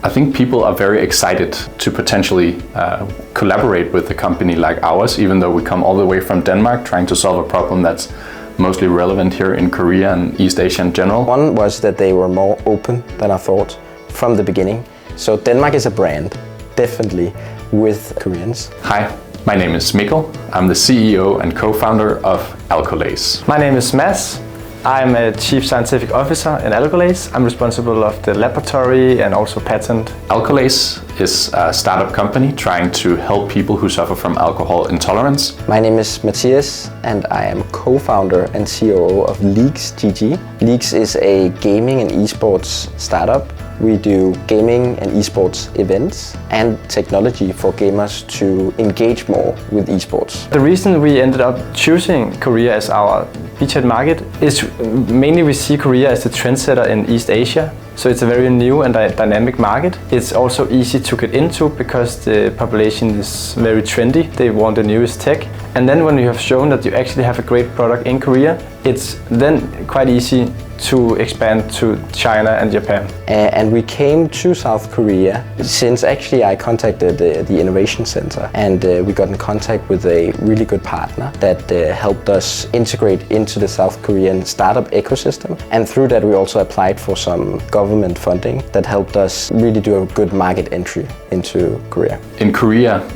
I think people are very excited to potentially collaborate with a company like ours, even though we come all the way from Denmark trying to solve a problem that's mostly relevant here in Korea and East Asia in general. One was that they were more open than I thought from the beginning. So Denmark is a brand, definitely, with Koreans. Hi, my name is Mikkel. I'm the CEO and co-founder of Alcolase. My name is Mads. I'm a Chief Scientific Officer in Alcolase. I'm responsible of the laboratory and also patent. Alcolase is a startup company trying to help people who suffer from alcohol intolerance. My name is Matthias and I am co-founder and COO of Leagues GG. Leagues is a gaming and esports startup. We do gaming and esports events and technology for gamers to engage more with esports. The reason we ended up choosing Korea as our beachhead market is mainly we see Korea as the trendsetter in East Asia. So it's a very new and dynamic market. It's also easy to get into because the population is very trendy. They want the newest tech. And then when you have shown that you actually have a great product in Korea, it's then quite easy to expand to China and Japan. And we came to South Korea since actually I contacted the Innovation Center and we got in contact with a really good partner that helped us integrate into the South Korean startup ecosystem. And through that we also applied for some government funding that helped us really do a good market entry into Korea. In Korea,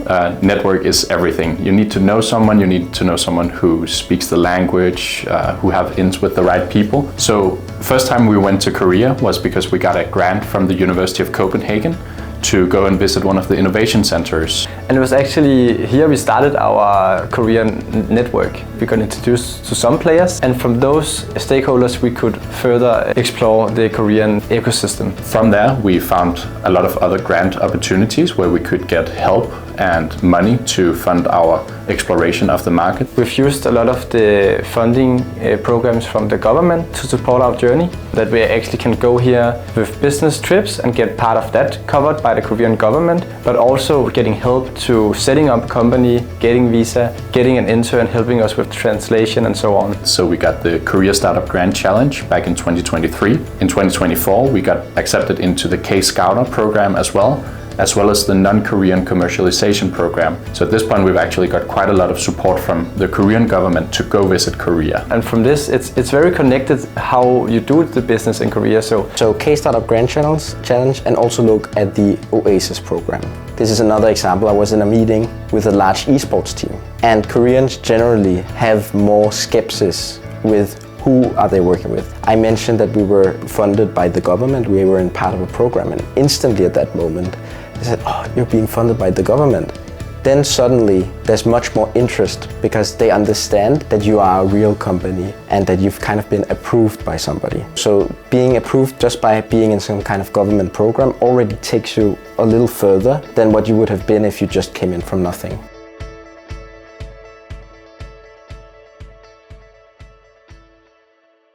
network is everything. You need to know someone, you need to know someone who speaks the language, who have ins with the right people. So first time we went to Korea was because we got a grant from the University of Copenhagen to go and visit one of the innovation centers. And it was actually here we started our Korean network. We got introduced to some players, and from those stakeholders we could further explore the Korean ecosystem. From there we found a lot of other grant opportunities where we could get help and money to fund our exploration of the market. We've used a lot of the funding programs from the government to support our journey, that we actually can go here with business trips and get part of that covered by the Korean government, but also getting help to setting up a company, getting visa, getting an intern helping us with translation and so on. So we got the Korea Startup Grant Challenge back in 2023. In 2024 we got accepted into the K-Scouter program as well as the non-Korean commercialization program. So at this point we've actually got quite a lot of support from the Korean government to go visit Korea. And from this it's very connected how you do the business in Korea. So K-Startup Grant Challenge and also look at the Oasis program. This is another example. I was in a meeting with a large esports team and Koreans generally have more skepsis with who are they working with. I mentioned that we were funded by the government, we were in part of a program, and instantly at that moment they said, oh, you're being funded by the government. Then suddenly there's much more interest because they understand that you are a real company and that you've kind of been approved by somebody. So being approved just by being in some kind of government program already takes you a little further than what you would have been if you just came in from nothing.